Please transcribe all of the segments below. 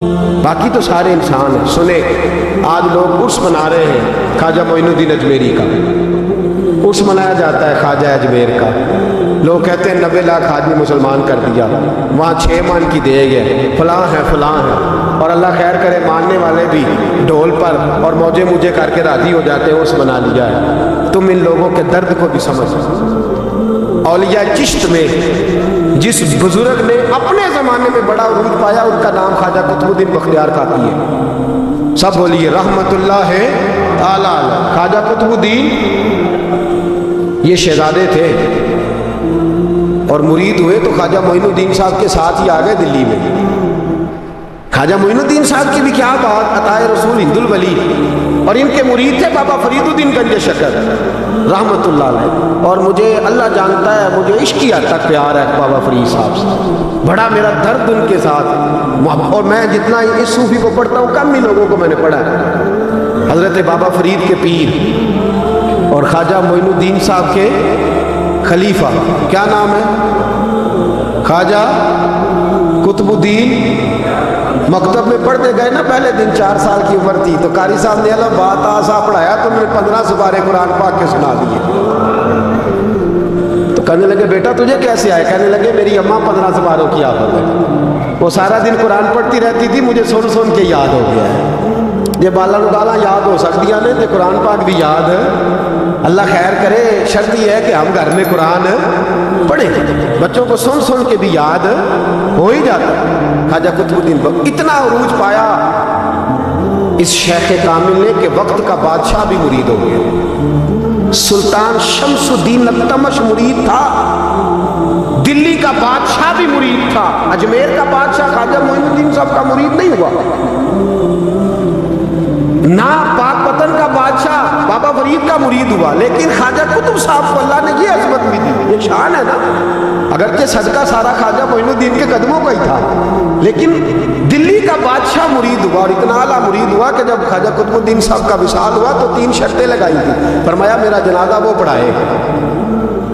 باقی تو سارے انسان ہیں. سنے آج لوگ عرس منا رہے ہیں خواجہ معین الدین اجمیری کا. عرس منایا جاتا ہے خواجہ اجمیر کا. لوگ کہتے ہیں 90 لاکھ آدمی مسلمان کر دیا, وہاں 6 من کی دیگ ہے, فلاں ہے فلاں ہے. اور اللہ خیر کرے ماننے والے بھی ڈھول پر اور موجے مجھے کر کے راضی ہو جاتے ہیں عرس منا لیا ہے. تم ان لوگوں کے درد کو بھی سمجھ. اولیاء چشت میں جس بزرگ نے اپنے زمانے میں بڑا عروج پایا ان کا نام خواجہ قطب الدین بختیار کاکی ہے. سب بولیے رحمت اللہ تعالی علیہ. خواجہ قطب الدین یہ شہزادے تھے اور مرید ہوئے تو خواجہ معین الدین صاحب کے ساتھ ہی آ گئے دلی میں. خواجہ معین الدین صاحب کی بھی کیا بات, عطائے رسول ہند الولی, اور ان کے مرید تھے بابا فرید الدین گنج شکر رحمت اللہ علیہ. اور مجھے اللہ جانتا ہے مجھے عشق کی حد تک پیار ہے بابا فرید صاحب سے, بڑا میرا درد ان کے ساتھ. اور میں جتنا اس صوفی کو پڑھتا ہوں کم ہی لوگوں کو میں نے پڑھا ہے. حضرت بابا فرید کے پیر اور خواجہ معین الدین صاحب کے خلیفہ کیا نام ہے, خواجہ قطب الدین. مکتب میں پڑھتے گئے نا پہلے دن, 4 سال کی عمر تھی تو قاری صاحب نے اللہ بات آسا پڑھایا تو میں نے 15 سپارے قرآن پاک کے سنا دیے. تو کہنے لگے بیٹا تجھے کیسے آئے؟ کہنے لگے میری اماں 15 سپاروں کی عادت ہے, وہ سارا دن قرآن پڑھتی رہتی تھی, مجھے سن سن کے یاد ہو گیا ہے. یہ بالا نگالا یاد ہو سکتی ہیں تو قرآن پاک بھی یاد ہے. اللہ خیر کرے, شرط یہ ہے کہ ہم گھر میں قرآن پڑھیں, بچوں کو سن سن کے بھی یاد ہو ہی جاتا. خواجہ قطب الدین اتنا عروج پایا اس شیخ کامل نے کہ وقت کا بادشاہ بھی مرید ہو گیا. سلطان شمس الدین التمش مرید تھا, دلی کا بادشاہ بھی مرید تھا. اجمیر کا بادشاہ خواجہ معین الدین صاحب کا مرید نہیں ہوا, نہ پاک پتن کا بادشاہ بابا فرید کا مرید ہوا. لیکن خواجہ قطب صاحب کو اللہ نے یہ عظمت بھی دی, یہ شان ہے نا. اگرچہ صدقہ سارا خواجہ معین الدین کے قدموں کا ہی تھا, لیکن دلی کا بادشاہ مرید ہوا, اور اتنا اعلیٰ مرید ہوا کہ جب خواجہ قطب الدین صاحب کا وصال ہوا تو 3 شرطیں لگائی تھی. فرمایا میرا جنازہ وہ پڑھائے,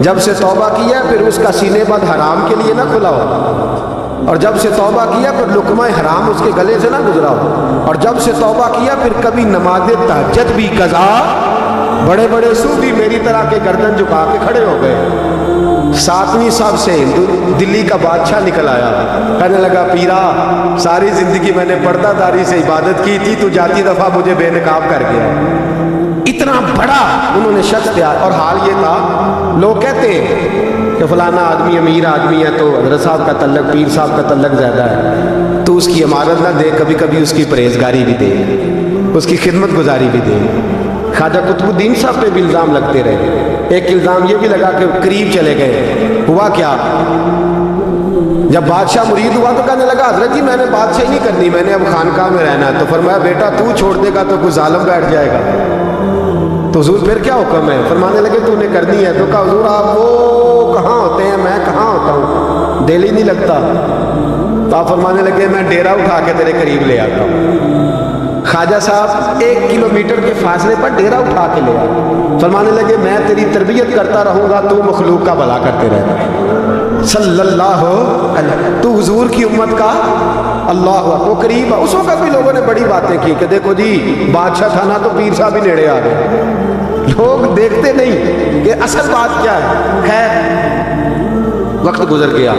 جب سے توبہ کیا پھر اس کا سینے بند حرام کے لیے نہ کھلا ہو, اور جب سے توبہ کیا پھر لقمہ حرام اس کے گلے سے نہ گزرا ہو, اور جب سے توبہ کیا پھر کبھی نماز تہجد بھی قضا. بڑے بڑے صوفی میری طرح کے گردن جھکا کے کھڑے ہو گئے. 7ویں صف سے دلی کا بادشاہ نکل آیا, کہنے لگا پیرا ساری زندگی میں نے پردہ داری سے عبادت کی تھی, تو جاتی دفعہ مجھے بے نقاب کر گیا. اتنا بڑا انہوں نے شخص دیا. اور حال یہ تھا, لوگ کہتے ہیں کہ فلانا آدمی امیر آدمی ہے تو حضرت صاحب کا تعلق پیر صاحب کا تعلق زیادہ ہے, تو اس کی عمارت نہ دے, کبھی کبھی اس کی پرہیزگاری بھی دے, اس کی خدمت گزاری بھی دے. خواجہ قطب الدین صاحب پہ بھی الزام لگتے رہے. ایک الزام یہ بھی لگا کہ قریب چلے گئے. ہوا کیا, جب بادشاہ مرید ہوا تو کہنے لگا حضرت جی میں نے بادشاہی نہیں کرنی, میں نے اب خانقاہ میں رہنا ہے. تو فرمایا بیٹا تو چھوڑ دے گا تو کوئی ظالم بیٹھ جائے گا. تو حضور پھر کیا حکم ہے؟ فرمانے لگے تو نے کرنی ہے. تو کہا حضور آپ وہ کہاں ہوتے ہیں, میں کہاں ہوتا ہوں, دل ہی نہیں لگتا. تو آپ فرمانے لگے میں ڈیرا اٹھا کے تیرے قریب لے آتا ہوں. خواجہ صاحب 1 کلومیٹر کے فاصلے پر ڈیرا اٹھا کے لے آئے. فرمانے لگے میں تیری تربیت کرتا رہوں گا, تو مخلوق کا بھلا کرتے رہنا. صلی اللہ علیہ, تو حضور کی امت کا اللہ وہ قریب. اس وقت بھی لوگوں نے بڑی باتیں کی کہ دیکھو جی بادشاہ تھا نا تو پیر صاحب ہی نیڑے آ گئے. لوگ دیکھتے نہیں کہ اصل بات کیا ہے. خیر وقت گزر گیا,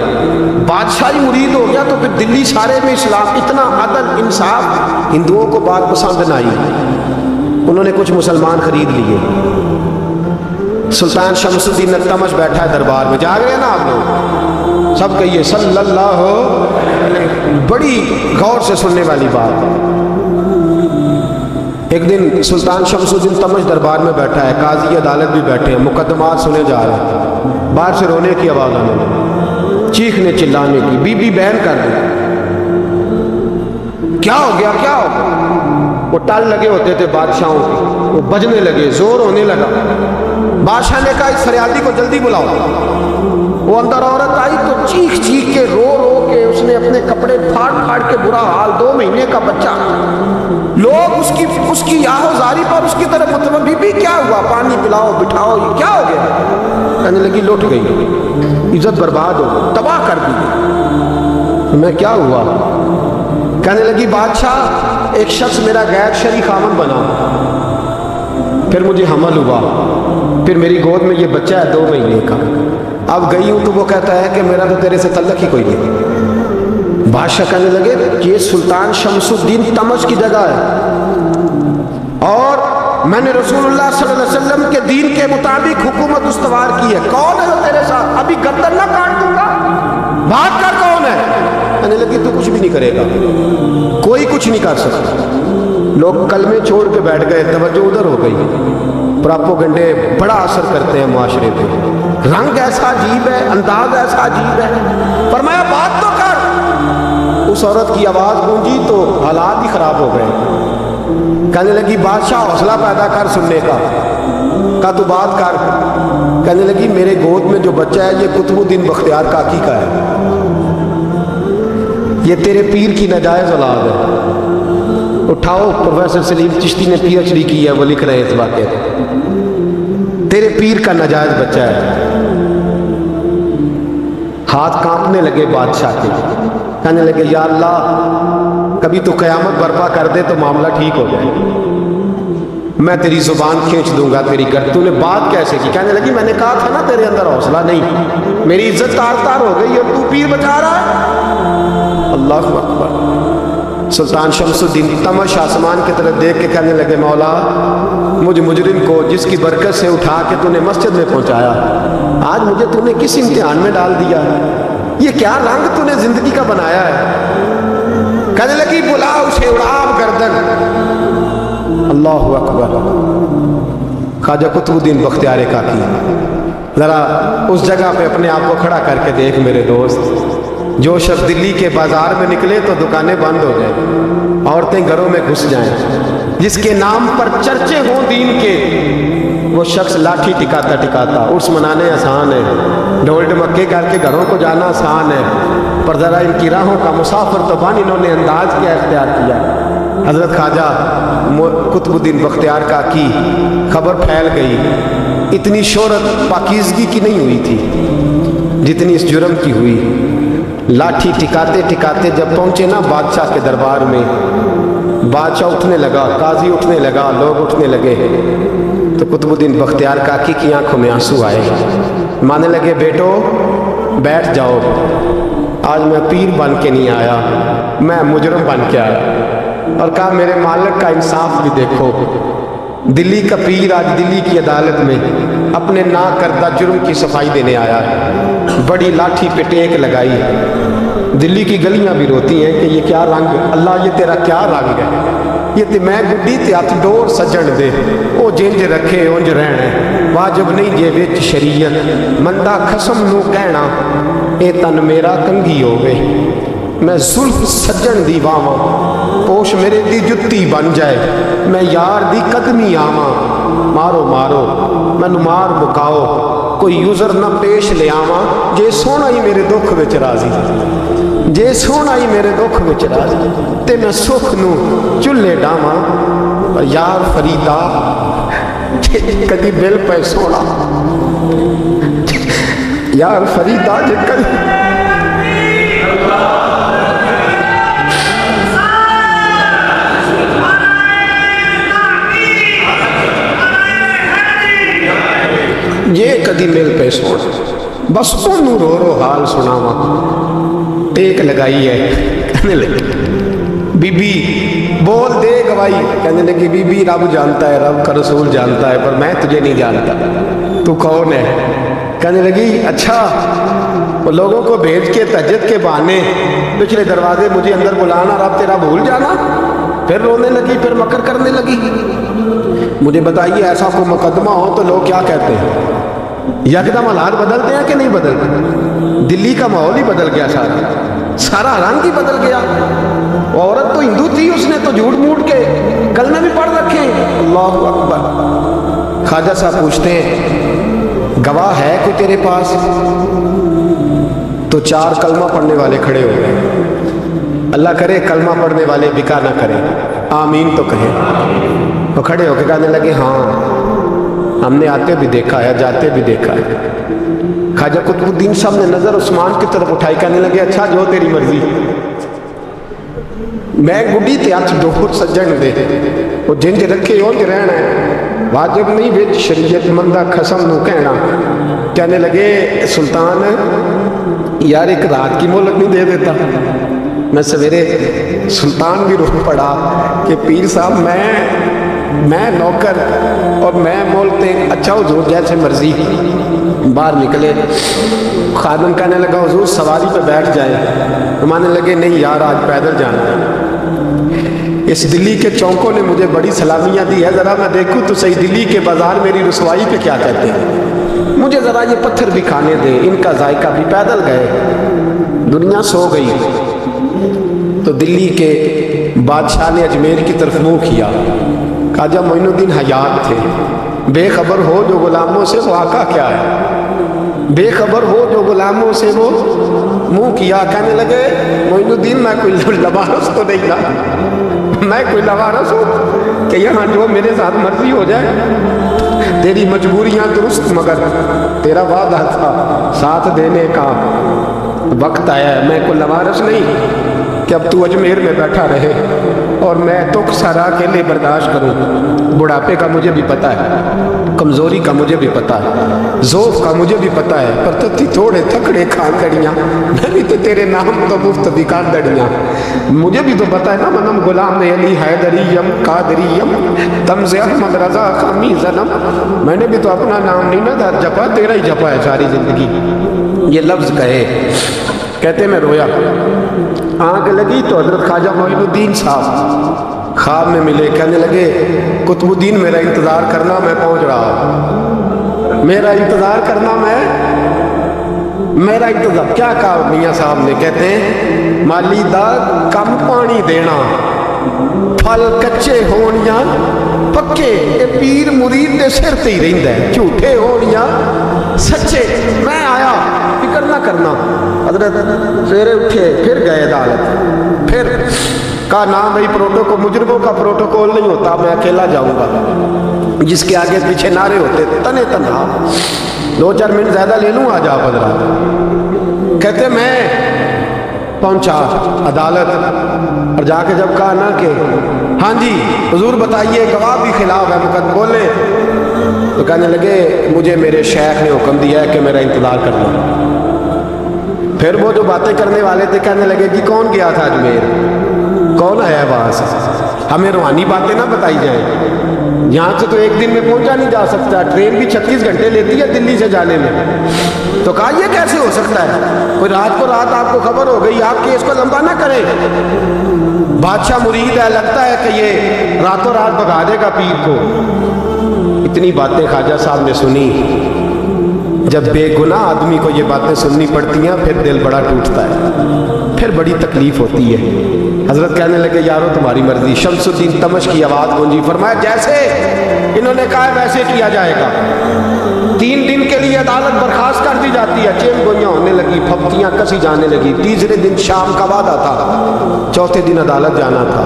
بادشاہی مرید ہو گیا, تو پھر دلی سارے میں اسلام, اتنا عدل انصاف, ہندوؤں کو بات پسند نہ آئی. انہوں نے کچھ مسلمان خرید لیے. سلطان شمس الدین التمش بیٹھا ہے دربار میں, جاگ رہے ہیں نا آپ لوگ, سب کہیے صلی اللہ علیہ. بڑی غور سے سننے والی بات. ایک دن سلطان شمس الدین تمش دربار میں بیٹھا ہے, قاضی عدالت بھی بیٹھے ہیں, مقدمات سنے جا رہے ہیں. باہر سے رونے کی آواز آنے لگی, چیخنے چلانے کی. بی بی بہن کر دی, کیا ہو گیا کیا ہو گیا. وہ ٹال لگے ہوتے تھے بادشاہوں کے, وہ بجنے لگے, زور ہونے لگا. بادشاہ نے کہا اس فریادی کو جلدی بلاؤ. وہ اندر عورت آئی تو چیخ چیخ کے رو رو کے اس نے اپنے کپڑے پھاڑ پھاڑ کے, برا حال, 2 مہینے کا بچہ. لوگ اس کی آہو زاری پر اس کی طرف متوجہ, بی بی کیا ہوا, پانی پلاؤ بٹھاؤ, یہ کیا ہو گیا. کہنے لگی لٹ گئی, عزت برباد ہو گئی, تباہ کر دی. میں کیا ہوا؟ کہنے لگی بادشاہ ایک شخص میرا غیر شرعی خاوند بنا، پھر مجھے حمل ہوا، پھر میری گود میں یہ بچہ ہے 2 مہینے کا، اب گئی ہوں تو وہ کہتا ہے کہ میرا تو تیرے سے تعلق ہی کوئی نہیں۔ بادشاہ کہنے لگے یہ سلطان شمس الدین تمش کی جگہ ہے اور میں نے رسول اللہ صلی اللہ علیہ وسلم کے دین کے مطابق حکومت استوار کی ہے، کون ہے وہ تیرے ساتھ؟ ابھی گردن نہ کاٹ دوں گا، بات کر کون ہے؟ کہنے لگی تو کچھ بھی نہیں کرے گا، کوئی کچھ نہیں کر سکتا۔ لوگ کلمے چھوڑ کے بیٹھ گئے، توجہ ادھر ہو گئی۔ پراپوگنڈے بڑا اثر کرتے ہیں معاشرے پہ، رنگ ایسا عجیب ہے، انداز ایسا عجیب ہے۔ فرمایا بات تو کر۔ اس عورت کی آواز گونجی تو حالات ہی خراب ہو گئے۔ کہنے لگی بادشاہ حوصلہ پیدا کر سننے کا، کہا تو بات کر۔ کہنے لگی میرے گود میں جو بچہ ہے یہ قطب الدین بختیار کاکی کا ہے، یہ تیرے پیر کی ناجائز اولاد ہے۔ اٹھاؤ، پروفیسر سلیم چشتی نے پی ایچ ڈی کی ہے، وہ لکھ رہے ہیں اس واقعے پہ، تیرے پیر کا ناجائز بچہ ہے۔ ہاتھ کانپنے لگے بادشاہ کے، کہنے لگے یا اللہ کبھی تو قیامت برپا کر دے تو معاملہ ٹھیک ہو جائے، میں تیری زبان کھینچ دوں گا تیری گر۔ تو نے بات کیسے کی؟ کہنے لگی میں نے کہا تھا نا تیرے اندر حوصلہ نہیں، میری عزت تار تار ہو گئی اور تو پیر بچا رہا ہے۔ اللہ اکبر۔ سلطان شمس الدین تمش آسمان کی طرف دیکھ کے کہنے لگے مولا مجھ مجرم کو جس کی برکت سے اٹھا کے تو نے مسجد میں پہنچایا، آج مجھے تو نے کس امتحان میں ڈال دیا؟ یہ کیا رنگ تو نے زندگی کا بنایا ہے؟ کہنے لگی بلا اسے، اڑاب گردن۔ اللہ اکبر۔ خواجہ قطب الدین بختیار کاکی، ذرا اس جگہ پہ اپنے آپ کو کھڑا کر کے دیکھ میرے دوست، جو شخص دلی کے بازار میں نکلے تو دکانیں بند ہو جائیں، عورتیں گھروں میں گھس جائیں، جس کے نام پر چرچے ہوں دین کے، وہ شخص لاٹھی ٹکاتا ٹکاتا، عرس منانے آسان ہے، ڈھول ڈمکے کر کے گھروں کو جانا آسان ہے، پر ذرا ان کی راہوں کا مسافر تو بن، انہوں نے انداز کیا اختیار کیا۔ حضرت خواجہ قطب الدین بختیار کاکی، خبر پھیل گئی، اتنی شہرت پاکیزگی کی نہیں ہوئی تھی جتنی اس جرم کی ہوئی۔ لاٹھی ٹکاتے ٹکاتے جب پہنچے نا بادشاہ کے دربار میں، بادشاہ اٹھنے لگا، قاضی اٹھنے لگا، لوگ اٹھنے لگے، تو قطب الدین بختیار کاکی کی آنکھوں میں آنسو آئے، مانے لگے بیٹو بیٹھ جاؤ، آج میں پیر بن کے نہیں آیا، میں مجرم بن کے آیا۔ اور کہا میرے مالک کا انصاف بھی دیکھو، دلی کا پیر آج دلی کی عدالت میں اپنے نا کردہ جرم کی صفائی دینے آیا ہے، بڑی لاٹھی پہ ٹیک لگائی، دلی کی گلیاں بھی روتی ہیں کہ یہ کیا رنگ، اللہ یہ تیرا کیا رنگ ہے، یہ تے میں گڈی تے ہاتھ ڈور سجن دے، او جنج رکھے اونج رہنا، واجب نہیں جے وچ شریعت، مندہ خسم نو کہنا اے تن میرا کنگھی ہوگے، میں زلف سجن دی واواں، پوش میرے دی جتی بن جائے، میں یار دی قدمی آواں، مارو مارو مینوں مار مکاؤ، کوئی یوزر نہ پیش لے آواں، جے سونا ہی میرے دکھ وچ راضی، جے سونا ہی میرے دکھ وچ راضی، تے میں سکھ نو چلے ڈاواں، پر یار فریدا کدی بل پہ سونا، یار فریدا جے کدی یہ کدی مل پہ سونا، بس انہوں رو رو حال سناواں، ٹیک لگائی ہے، کہنے لگی بی بی بول دے گواہی، کہنے لگی بی بی رب جانتا ہے، رب کا رسول جانتا ہے، پر میں تجھے نہیں جانتا، تو کون ہے؟ کہنے لگی اچھا وہ لوگوں کو بھیج کے تہجد کے بہانے پچھلے دروازے مجھے اندر بلانا، رب تیرا بھول جانا، پھر رونے لگی، پھر مکر کرنے لگی۔ مجھے بتائیے ایسا کوئی مقدمہ ہو تو لوگ کیا کہتے ہیں؟ یکدم حالات بدلتے ہیں کہ نہیں بدلتے؟ دلی کا ماحول ہی بدل گیا، سارا رنگ ہی بدل گیا۔ وہ عورت تو ہندو تھی، اس نے تو جھوٹ موٹ کے کلمے بھی پڑھ رکھے ہیں۔ اللہ اکبر۔ خواجہ صاحب پوچھتے ہیں گواہ ہے کوئی تیرے پاس؟ تو 4 کلمہ پڑھنے والے کھڑے ہو گئے۔ اللہ کرے کلمہ پڑھنے والے بکا نہ کریں، آمین تو کہیں۔ وہ کھڑے ہو کے کہنے لگے ہاں ہم نے آتے بھی دیکھا ہے، جاتے بھی دیکھا ہے۔ خواجہ قطب الدین صاحب نے نظر عثمان کی طرف اٹھائی، کہنے لگے اچھا جو تیری مرضی۔ मैं गुड्डी ते हथ डोर सज्जन दे वो जिंज रखे उंज रहना है, वाजिब नहीं बिच शरीयत मंदा खसम नू कहना। कहने लगे सुल्तान यार एक रात की मोहलत नहीं दे देता। मैं सवेरे सुल्तान भी रो पड़ा कि पीर साहब मैं नौकर और मैं बोलते अच्छा हुजूर जैसे मर्जी। बाहर निकले, खादम कहने लगा हुजूर सवारी पे बैठ जाए, तो मानने लगे नहीं यार आज पैदल जाना है। इस दिल्ली के चौकों ने मुझे बड़ी सलामियाँ दी है, ज़रा मैं देखूँ तो सही दिल्ली के बाज़ार मेरी रसवाई पे क्या कहते हैं। मुझे ज़रा ये पत्थर भी खाने दे, इनका जायका भी। पैदल गए, दुनिया सो गई तो दिल्ली के बादशाह ने अजमेर की तरफ मुँह किया। ख्वाजा मोइनुद्दीन हयात थे। बेखबर हो जो गुलामों से वो आका क्या है, बेखबर हो जो गुलामों से वो मुँह किया। कहने लगे मोइनुद्दीन मैं कोई लवारस तो नहीं ना, मैं कोई लवारस हूँ कि यहाँ जो मेरे साथ मर्जी हो जाए। तेरी मजबूरियाँ दुरुस्त मगर तेरा वादा था साथ देने का, वक्त आया है। मैं कोई लवारस नहीं कि अब तू अजमेर में बैठा रहे और मैं दुख सारा अकेले बर्दाश्त करूं। बुढ़ापे का मुझे भी पता है, कमज़ोरी का मुझे भी पता है, ज़ोफ़ का मुझे भी पता है, पर तत्ती थोड़े थकड़े खानदड़ियाँ मैं भी तो तेरे नाम तो मुफ्त दी खानदड़ियाँ। मुझे भी तो पता है ना मनम गुलाम अली हैदरियम कादरियम तमज़े अहमद रज़ा खामी ज़नम। मैंने भी तो अपना नाम नहीं ना जपा, तेरा ही जपा है सारी ज़िंदगी। ये लफ्ज़ कहे, कहते मैं रोया। आँख लगी तो हज़रत ख्वाजा मोइनुद्दीन साहब ख्वाब में मिले। कहने लगे कुतुबुद्दीन मेरा इंतज़ार करना, मैं पहुँच रहा। मेरा इंतज़ार करना, मेरा इंतज़ार। क्या कहा मियाँ साहब ने? कहते हैं माली दा कम पानी देना, फल कच्चे होनियां पक्के, ये पीर मुरीद दे सिर ते ही रहिंदा है। झूठे होनियां सच्चे। मैं आया, फिक्र ना करना। हजरत सवेरे उठे, फिर गए अदालत, फिर कहा ना भाई प्रोटोकॉल, मुजरमों का प्रोटोकॉल नहीं होता, मैं अकेला जाऊंगा। जिसके आगे पीछे नारे होते तने तना, 2-4 मिनट ज़्यादा ले लूँ, आ जाओ हजरात। कहते मैं पहुंचा अदालत और जाके जब कहा ना कि हाँ जी हुजूर बताइए, गवाह भी खिलाफ है, मुकदमा बोले, तो कहने लगे मुझे मेरे शेख ने हुक्म दिया है कि मेरा इंतज़ार करना। फिर वो जो बातें करने वाले थे कहने लगे कि कौन गया था अजमेर, कौन आया वहाँ से, हमें रूहानी बातें ना बताई जाए। यहाँ से तो एक दिन में पहुँचा नहीं जा सकता, ट्रेन भी 36 घंटे लेती है दिल्ली से जाने में। तो कहा ये कैसे हो सकता है, कोई रात को रात आपको खबर हो गई, आप केस को लंबा ना करें। बादशाह मुरीद है, लगता है कि ये रातों रात भगा देगा पीर को। इतनी बातें ख्वाजा साहब ने सुनी। जब बेगुनाह आदमी को ये बातें सुननी पड़ती हैं फिर दिल बड़ा टूटता है, फिर बड़ी तकलीफ होती है। हजरत कहने लगे यारो तुम्हारी मर्जी। शमसुद्दीन तमश की आवाज़ गूंजी, फरमाया जैसे इन्होंने कहा वैसे किया जाएगा। 3 दिन के लिए अदालत बर्खास्त कर दी जाती है। चेन गोइयाँ होने लगी, फप्तियाँ कसी जाने लगी। तीसरे दिन शाम का वादा था, चौथे दिन अदालत जाना था।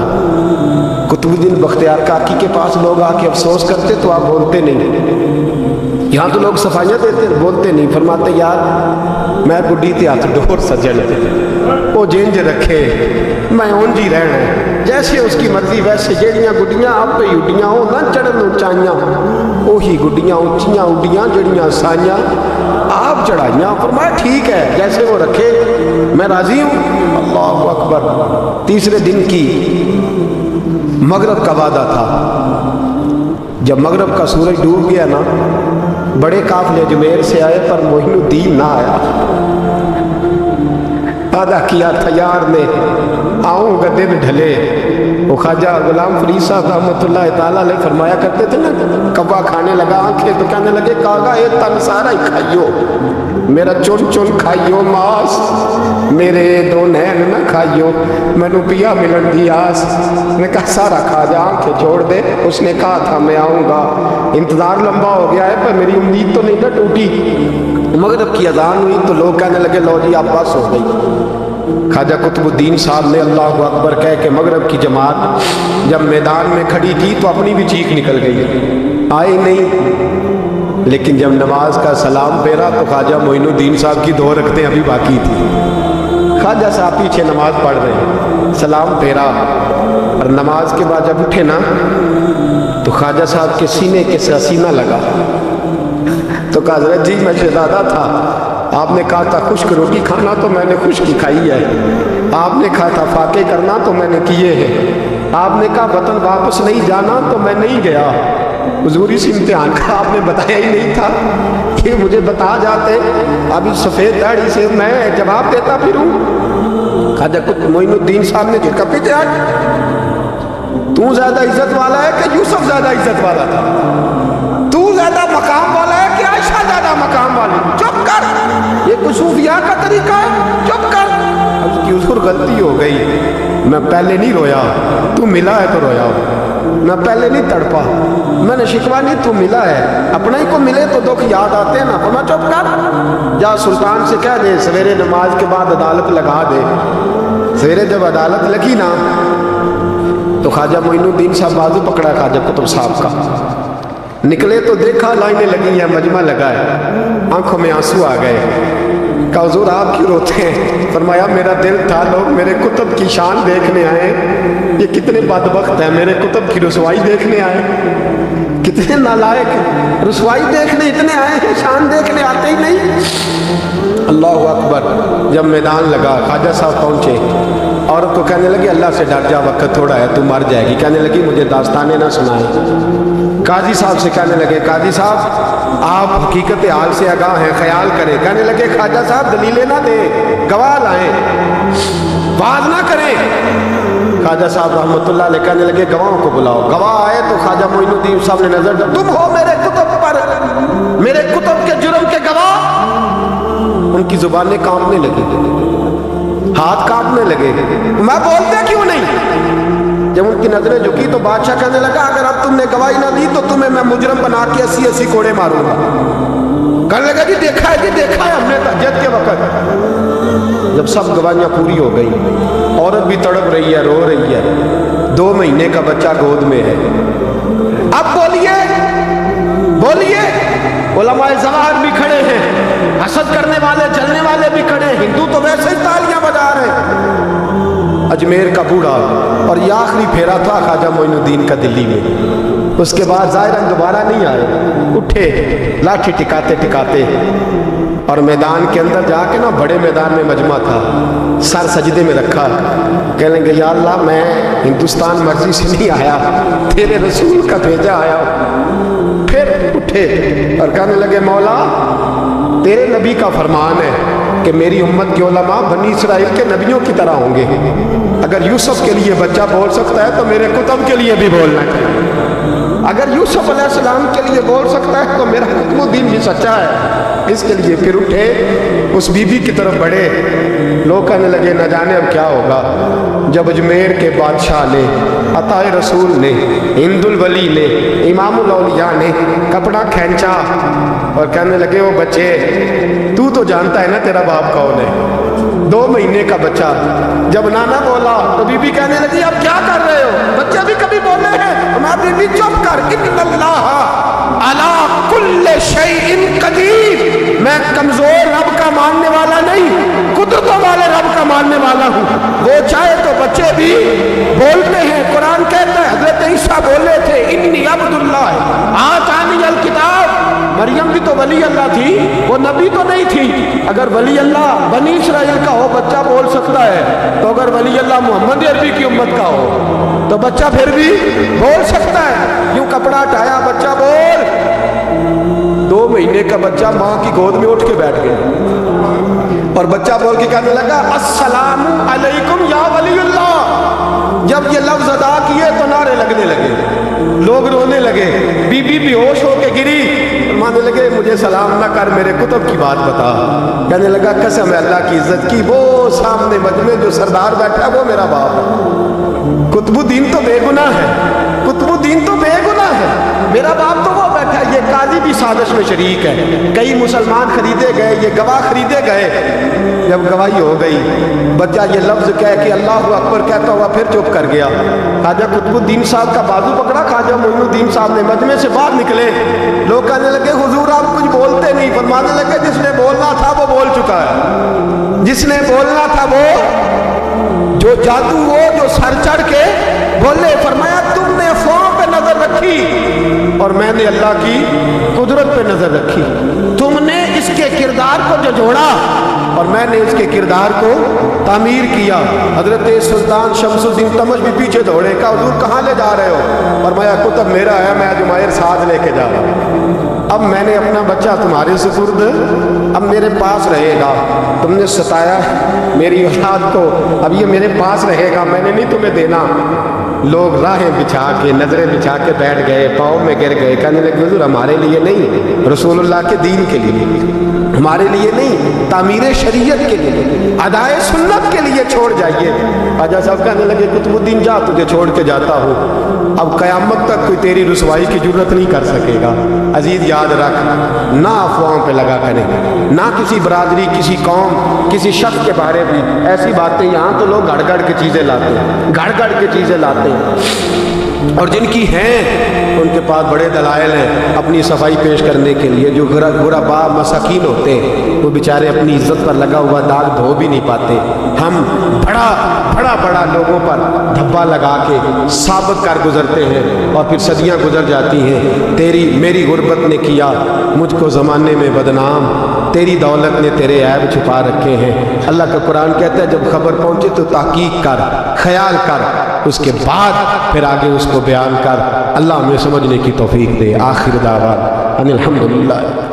कुतुबुद्दीन बख्तियार काकी के पास लोग आके अफसोस करते तो आप बोलते नहीं। यहाँ तो लोग सफाइयाँ देते बोलते नहीं। फरमाते यार मैं बुढ़ी ते हथ डोर सज्जन वो जिंज रखे, मैं उंज ही रहना है, जैसे उसकी मर्जी वैसे। जड़ियाँ गुड्डियाँ आपे ही उड्डियाँ हो ना चढ़न उचाइयाँ, उही गुड्डियाँ उच्चियाँ उड्डियाँ जड़ियाँ साइयाँ आप चढ़ाइयाँ। फरमाया ठीक है, जैसे वो रखे मैं राजी हूँ। अल्लाह अकबर। तीसरे दिन की मगरब का वादा था। जब मगरब का सूरज डूब गया ना, बड़े काफले अजमेर से आए पर मोइनुद्दीन ना आया। वादा किया था यार ने आऊँगा दिन ढले। वो ख्वाजा गुलाम फरीद साहब रहमतुल्लाह ताला अलैह फरमाया करते थे ना, कब्बा खाने लगा आंखें तो कहने लगे कागा ये तन सारा ही खाइयो, मेरा चुन चुन खाइयो मास, मेरे 2 नैन न खाइयो, मैनू पिया मिलन दी आस। ने कहा सारा खा जा, आंखें छोड़ दे। उसने कहा था मैं आऊँगा, इंतज़ार लंबा हो गया है पर मेरी उम्मीद तो नहीं ना टूटी। मगरिब की अजान हुई तो लोग कहने लगे लो जी आप बस हो गई। ख्वाजा कुतुबुद्दीन साहब ने अल्लाह अकबर कह के मगरिब की जमात जब मैदान में खड़ी की तो अपनी भी चीख निकल गई, आई नहीं। लेकिन जब नमाज का सलाम फेरा तो ख्वाजा मोइनुद्दीन साहब की 2 रकतें अभी बाकी थी। ख्वाजा साहब पीछे नमाज पढ़ रहे हैं। सलाम फेरा और नमाज के बाद जब उठे ना तो ख्वाजा साहब के सीने के साथ सीना लगा। तो कहा हज़रत जी मैं शहज़ादा था, आपने कहा था खुश्क रोटी खाना तो मैंने खुश्क ही खाई है, आपने कहा था फाके करना तो मैंने किए हैं, आपने कहा वतन वापस नहीं जाना तो मैं नहीं गया। हुजूर इस इम्तिहान का आपने बताया ही नहीं था कि मुझे बता जाते, अभी सफ़ेद दाढ़ी से मैं जवाब देता फिरूं। ख्वाजा कुतुब मोइनुद्दीन साहब ने झटका पीछे हट, तू ज़्यादा इज्जत वाला है कि यूसुफ ज़्यादा इज्जत वाला था? तू ज़्यादा मकाम वाला है कि आयशा ज़्यादा मकाम वाली? चुप कर, ये कुछ सूफिया का तरीका है, चुप कर। उसकी हुजूर गलती हो गई, मैं पहले नहीं रोया, तू मिला है तो रोया, मैं पहले नहीं तड़पा, मैंने शिकवा नहीं, तू मिला है। अपने ही को मिले तो दुख याद आते हैं ना। तो मैं चुप कर, जा सुल्तान से कह दे सवेरे नमाज के बाद अदालत लगा दे। सवेरे जब अदालत लगी ना तो ख्वाजा मोइनुद्दीन साहब बाजू पकड़ा ख्वाजा कुतुब साहब का, निकले तो देखा लाइनें लगी हैं, मजमा लगा है, आंखों में आंसू आ गए। कहा हुजूर आप क्यों रोते हैं? फरमाया मेरा दिल था लोग मेरे कुतुब की शान देखने आए, ये कितने बदबख्त हैं, मेरे कुतुब की रुसवाई देखने आए, कितने नालायक, रुसवाई देखने इतने आए हैं, शान देखने आते ही नहीं। अल्लाह अकबर। जब मैदान लगा ख्वाजा साहब पहुँचे, औरत को कहने लगी अल्लाह से डर जा, वक्त थोड़ा है, तू मर जाएगी। कहने लगी मुझे दास्ताने ना सुनाए। काजी साहब से कहने लगे काजी साहब आप हकीकत हाल से आगाह हैं, ख्याल करें। कहने लगे ख्वाजा साहब दलीलें ना दे, गवाह लाएं, बात ना करें। ख्वाजा साहब रहमतुल्लाह अलैह कहने लगे गवाहों को बुलाओ। गवाह आए तो ख्वाजा मोइनुद्दीन साहब ने नजर डाली, तुम हो मेरे कुतुब पर, मेरे कुतुब के जुर्म के गवाह। उनकी जुबानें कांपने लगी, हाथ कांपने लगे, मैं बोलते क्यों नहीं? जब उनकी नजरें झुकी तो बादशाह कहने लगा अगर अब तुमने गवाही ना दी तो तुम्हें मैं मुजरम बना के 80-80 कोड़े मारूंगा। कहने लगा जी देखा है, जी देखा है हमने तहज्जुद के वक्त। जब सब गवाहियां पूरी हो गई, औरत भी तड़प रही है, रो रही है, 2 महीने का बच्चा गोद में है। अब बोलिए बोलिए, उलमाए ज़वाहिर भी खड़े हैं, हसद करने वाले जलने वाले भी खड़े हैं, हिंदू तो वैसे ही तालियां बजा रहे हैं। अजमेर का बूढ़ा, और ये आखिरी फेरा था ख्वाजा मोइनुद्दीन का दिल्ली में। उसके बाद ज़ाहिरन दोबारा नहीं आए, उठे लाठी टिकाते टिकाते और मैदान के अंदर जाके ना, बड़े मैदान में मजमा था, सर सजदे में रखा, कहने लगे या अल्लाह मैं हिंदुस्तान मर्जी से नहीं आया, तेरे रसूल का भेजा आया। फिर उठे और कहने लगे मौला तेरे नबी का फरमान है कि मेरी उम्मत के उलमा बनी इसराइल के नबियों की तरह होंगे। अगर यूसुफ के लिए बच्चा बोल सकता है तो मेरे कुतुब के लिए भी बोलना चाहिए। अगर यूसुफ अलैहिस्सलाम के लिए बोल सकता है तो मेरा कुतुबुद्दीन भी सच्चा है। इसके लिए फिर उठे, उस बीबी की तरफ बढ़े। लोग कहने लगे न जाने अब क्या होगा। जब अजमेर के बादशाह ने, अताए रसूल ने, हिंदुल वली ने, इमामुल औलिया ने कपड़ा खींचा और कहने लगे वो बच्चे तू तो जानता है ना तेरा बाप कौन है, 2 महीने का बच्चा। जब नाना बोला तो बीबी कहने लगी अब क्या कर रहे हो, बच्चे भी कभी बोले हैं? मैं बीबी चुप कर, इन्नल्लाह अला कुल्ले शैइन कदीर, मैं कमजोर रब का मानने वाला नहीं, कुदरतों वाले रब का मानने वाला हूँ। वो चाहे तो बच्चे भी बोलते हैं। कुरान कहता है हजरत ईसा बोले थे इन्नी अब्दुल्लाह आतानी अल किताब। मरियम भी तो वली अल्लाह थी, वो नबी तो नहीं थी। अगर वली अल्लाह बनी इसराइल का हो बच्चा बोल सकता है, तो अगर वली अल्लाह मोहम्मद अरबी की उम्मत का हो तो बच्चा फिर भी बोल सकता है। यूं कपड़ा हटाया, बच्चा बोल। 2 महीने का बच्चा माँ की गोद में उठ के बैठ गया और बच्चा बोल के कहने लगा अस्सलामु अलैकुम या वलीउल्लाह। जब ये लफ्ज अदा किए तो नारे लगने लगे, लोग रोने लगे, बीबी बेहोश होके गिरी, मानने लगे मुझे सलाम ना कर, मेरे कुतुब की बात बता। कहने लगा कसम है अल्लाह की इज्जत की, वो सामने मजमे जो सरदार बैठा वो मेरा बाप। कुतुबुद्दीन तो बेगुनाह है, कुतुबुद्दीन तो बेगुनाह है, मेरा बाप तो वो बैठा है। ये काजी भी साजिश में शरीक है, कई मुसलमान खरीदे गए, ये गवाह खरीदे गए। जब गवाही हो गई, बच्चा ये लफ्ज कह के अल्लाह अकबर कहता हुआ फिर चुप कर गया। ख्वाजा कुतुबुद्दीन साहब का बाजू पकड़ा, ख्वाजा मोइनुद्दीन साहब ने मजमे से बाहर निकले। लोग कहने लगे हुजूर आप कुछ बोलते नहीं। फरमाने लगे जिसने बोलना था वो बोल चुका है, जिसने बोलना था वो जो जादू वो जो सर चढ़ के बोले, फरमाया तुमने अफवाहों पे नजर रखी और मैंने अल्लाह की कुदरत पे नजर रखी। तुमने इसके किरदार को जोड़ा और मैंने इसके किरदार को तामीर किया। हजरत सुल्तान शमसुद्दीन तमश भी पीछे दौड़े, का हुजूर कहाँ ले जा रहे हो? और मैं कुतुब मेरा है, मैं अजमायर साथ लेके जा रहा हूँ। अब मैंने अपना बच्चा तुम्हारे सुपुर्द अब मेरे पास रहेगा। तुमने सताया मेरी औलाद को, अब ये मेरे पास रहेगा, मैंने नहीं तुम्हें देना। लोग राहें बिछा के, नजरें बिछा के बैठ गए, पाँव में गिर गए, कहने लगे हुजूर हमारे लिए नहीं, रसूलुल्लाह के दीन के लिए, हमारे लिए नहीं, तामीर शरीयत के लिए, अदाए सुन्नत के लिए छोड़ जाइए। ख्वाजा साहब कहने लगे कुतुबुद्दीन जा, तुझे छोड़ के जाता हूँ, अब क़यामत तक कोई तेरी रुसवाई की जरूरत नहीं कर सकेगा। अजीज याद रख, ना अफवाहों पे लगा करें, ना किसी बरादरी, किसी कौम, किसी शख्स के बारे में ऐसी बातें। यहाँ तो लोग गड़ गड़ के चीज़ें लाते हैं, गड़ गड़ के चीज़ें लाते हैं, और जिनकी हैं उनके पास बड़े दलाइल हैं अपनी सफाई पेश करने के लिए। जो गुरबा मसाकीन होते हैं वो बेचारे अपनी इज्जत पर लगा हुआ दाग धो भी नहीं पाते। हम बड़ा बड़ा बड़ा लोगों पर धब्बा लगा के साबित कर गुजरते हैं और फिर सदियां गुजर जाती हैं। तेरी मेरी गुर्बत ने किया मुझको ज़माने में बदनाम, तेरी दौलत ने तेरे ऐब छुपा रखे हैं। अल्लाह का कुरान कहता है जब खबर पहुंचे तो तहकीक कर, ख्याल कर, उसके बाद फिर आगे उसको बयान कर। अल्लाह हमें समझने की तौफीक दे। आखिर दावा अनिल हम्दुलिल्लाह।